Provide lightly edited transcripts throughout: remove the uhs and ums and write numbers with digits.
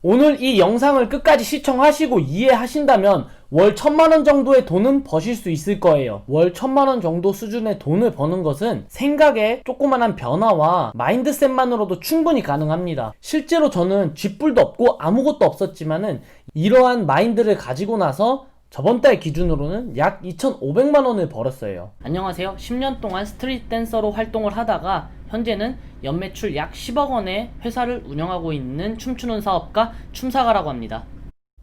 오늘 이 영상을 끝까지 시청하시고 이해하신다면 월 1000만원 정도의 돈은 버실 수 있을 거예요. 월 1000만원 정도 수준의 돈을 버는 것은 생각의 조그만한 변화와 마인드셋만으로도 충분히 가능합니다. 실제로 저는 쥐뿔도 없고 아무것도 없었지만은 이러한 마인드를 가지고 나서 저번 달 기준으로는 약 2,500만원을 벌었어요. 안녕하세요. 10년 동안 스트리트 댄서로 활동을 하다가 현재는 연매출 약 10억 원의 회사를 운영하고 있는 춤추는 사업가 춤사가라고 합니다.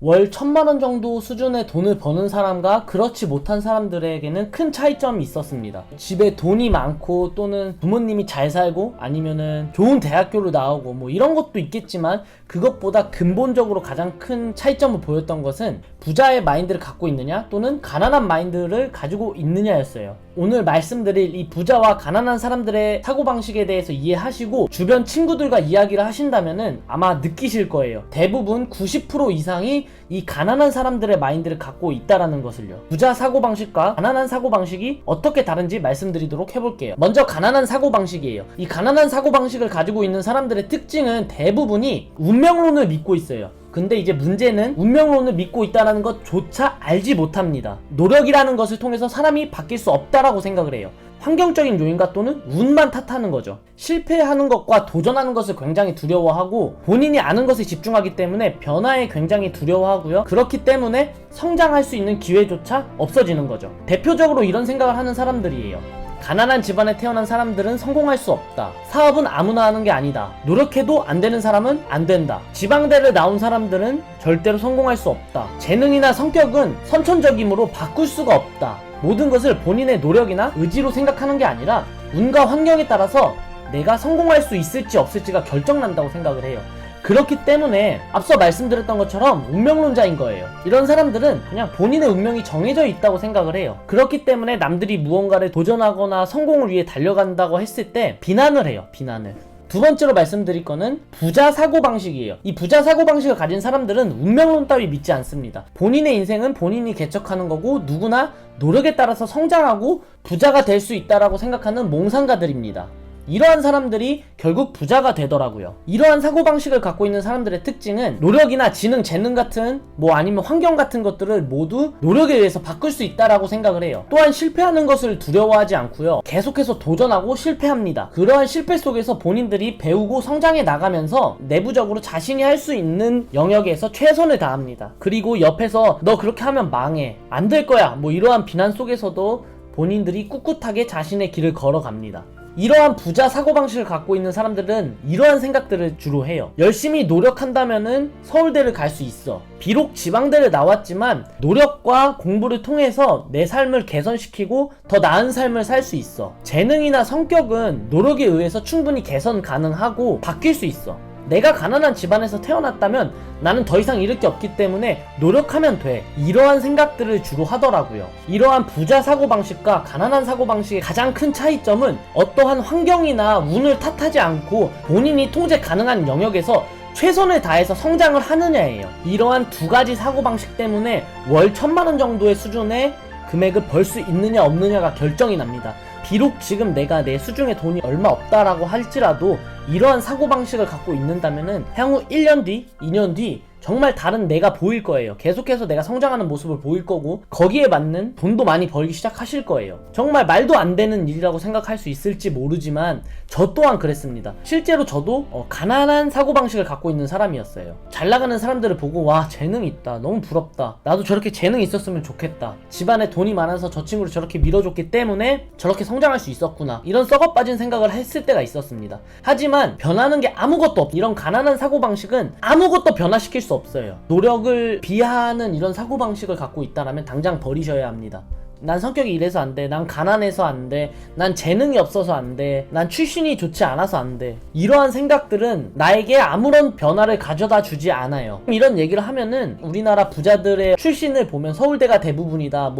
월 1000만원 정도 수준의 돈을 버는 사람과 그렇지 못한 사람들에게는 큰 차이점이 있었습니다. 집에 돈이 많고 또는 부모님이 잘 살고 아니면은 좋은 대학교를 나오고 뭐 이런 것도 있겠지만 그것보다 근본적으로 가장 큰 차이점을 보였던 것은 부자의 마인드를 갖고 있느냐 또는 가난한 마인드를 가지고 있느냐였어요. 오늘 말씀드릴 이 부자와 가난한 사람들의 사고방식에 대해서 이해하시고 주변 친구들과 이야기를 하신다면은 아마 느끼실 거예요. 대부분 90% 이상이 이 가난한 사람들의 마인드를 갖고 있다라는 것을요. 부자 사고방식과 가난한 사고방식이 어떻게 다른지 말씀드리도록 해볼게요. 먼저 가난한 사고방식이에요. 이 가난한 사고방식을 가지고 있는 사람들의 특징은 대부분이 운명론을 믿고 있어요. 근데 이제 문제는 운명론을 믿고 있다는 것조차 알지 못합니다. 노력이라는 것을 통해서 사람이 바뀔 수 없다라고 생각을 해요. 환경적인 요인과 또는 운만 탓하는 거죠. 실패하는 것과 도전하는 것을 굉장히 두려워하고 본인이 아는 것에 집중하기 때문에 변화에 굉장히 두려워하고요. 그렇기 때문에 성장할 수 있는 기회조차 없어지는 거죠. 대표적으로 이런 생각을 하는 사람들이에요. 가난한 집안에 태어난 사람들은 성공할 수 없다. 사업은 아무나 하는 게 아니다. 노력해도 안 되는 사람은 안 된다. 지방대를 나온 사람들은 절대로 성공할 수 없다. 재능이나 성격은 선천적이므로 바꿀 수가 없다. 모든 것을 본인의 노력이나 의지로 생각하는 게 아니라 운과 환경에 따라서 내가 성공할 수 있을지 없을지가 결정난다고 생각을 해요. 그렇기 때문에 앞서 말씀드렸던 것처럼 운명론자인 거예요. 이런 사람들은 그냥 본인의 운명이 정해져 있다고 생각을 해요. 그렇기 때문에 남들이 무언가를 도전하거나 성공을 위해 달려간다고 했을 때 비난을 해요. 비난을. 두 번째로 말씀드릴 거는 부자 사고방식이에요. 이 부자 사고방식을 가진 사람들은 운명론 따위 믿지 않습니다. 본인의 인생은 본인이 개척하는 거고 누구나 노력에 따라서 성장하고 부자가 될 수 있다라고 생각하는 몽상가들입니다. 이러한 사람들이 결국 부자가 되더라고요. 이러한 사고방식을 갖고 있는 사람들의 특징은 노력이나 지능, 재능 같은 아니면 환경 같은 것들을 모두 노력에 의해서 바꿀 수 있다라고 생각을 해요. 또한 실패하는 것을 두려워하지 않고요. 계속해서 도전하고 실패합니다. 그러한 실패 속에서 본인들이 배우고 성장해 나가면서 내부적으로 자신이 할 수 있는 영역에서 최선을 다합니다. 그리고 옆에서 너 그렇게 하면 망해. 안 될 거야. 이러한 비난 속에서도 본인들이 꿋꿋하게 자신의 길을 걸어갑니다. 이러한 부자 사고방식을 갖고 있는 사람들은 이러한 생각들을 주로 해요. 열심히 노력한다면은 서울대를 갈 수 있어. 비록 지방대를 나왔지만 노력과 공부를 통해서 내 삶을 개선시키고 더 나은 삶을 살 수 있어. 재능이나 성격은 노력에 의해서 충분히 개선 가능하고 바뀔 수 있어. 내가 가난한 집안에서 태어났다면 나는 더 이상 잃을 게 없기 때문에 노력하면 돼. 이러한 생각들을 주로 하더라고요. 이러한 부자 사고방식과 가난한 사고방식의 가장 큰 차이점은 어떠한 환경이나 운을 탓하지 않고 본인이 통제 가능한 영역에서 최선을 다해서 성장을 하느냐예요. 이러한 두 가지 사고방식 때문에 월 1000만원 정도의 수준의 금액을 벌 수 있느냐 없느냐가 결정이 납니다. 비록 지금 내가 내 수중에 돈이 얼마 없다라고 할지라도 이러한 사고방식을 갖고 있는다면은 향후 1년 뒤, 2년 뒤 정말 다른 내가 보일 거예요. 계속해서 내가 성장하는 모습을 보일 거고 거기에 맞는 돈도 많이 벌기 시작하실 거예요. 정말 말도 안 되는 일이라고 생각할 수 있을지 모르지만 저 또한 그랬습니다. 실제로 저도 가난한 사고방식을 갖고 있는 사람이었어요. 잘 나가는 사람들을 보고 와 재능 있다. 너무 부럽다. 나도 저렇게 재능이 있었으면 좋겠다. 집안에 돈이 많아서 저 친구를 저렇게 밀어줬기 때문에 저렇게 성장할 수 있었구나. 이런 썩어빠진 생각을 했을 때가 있었습니다. 하지만 변하는 게 아무것도 없. 이런 가난한 사고방식은 아무것도 변화시킬 수 없어요. 노력을 비하하는 이런 사고방식을 갖고 있다면 당장 버리셔야 합니다. 난 성격이 이래서 안 돼. 난 가난해서 안 돼. 난 재능이 없어서 안 돼. 난 출신이 좋지 않아서 안 돼. 이러한 생각들은 나에게 아무런 변화를 가져다 주지 않아요. 이런 얘기를 하면은 우리나라 부자들의 출신을 보면 서울대가 대부분이다.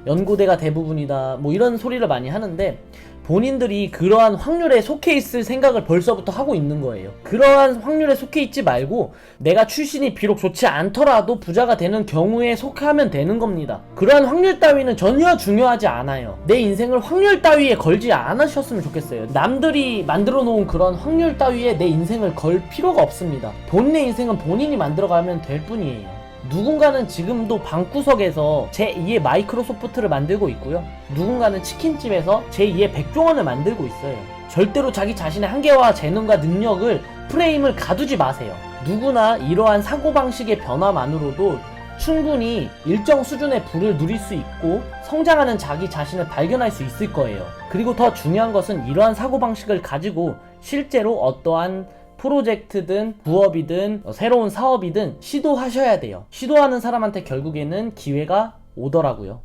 연고대가 대부분이다. 이런 소리를 많이 하는데 본인들이 그러한 확률에 속해 있을 생각을 벌써부터 하고 있는 거예요. 그러한 확률에 속해 있지 말고 내가 출신이 비록 좋지 않더라도 부자가 되는 경우에 속하면 되는 겁니다. 그러한 확률 따위는 전혀 중요하지 않아요. 내 인생을 확률 따위에 걸지 않으셨으면 좋겠어요. 남들이 만들어 놓은 그런 확률 따위에 내 인생을 걸 필요가 없습니다. 본인의 인생은 본인이 만들어가면 될 뿐이에요. 누군가는 지금도 방구석에서 제2의 마이크로소프트를 만들고 있고요. 누군가는 치킨집에서 제2의 백종원을 만들고 있어요. 절대로 자기 자신의 한계와 재능과 능력을 프레임을 가두지 마세요. 누구나 이러한 사고방식의 변화만으로도 충분히 일정 수준의 부를 누릴 수 있고 성장하는 자기 자신을 발견할 수 있을 거예요. 그리고 더 중요한 것은 이러한 사고방식을 가지고 실제로 어떠한 프로젝트든 부업이든 새로운 사업이든 시도하셔야 돼요. 시도하는 사람한테 결국에는 기회가 오더라고요.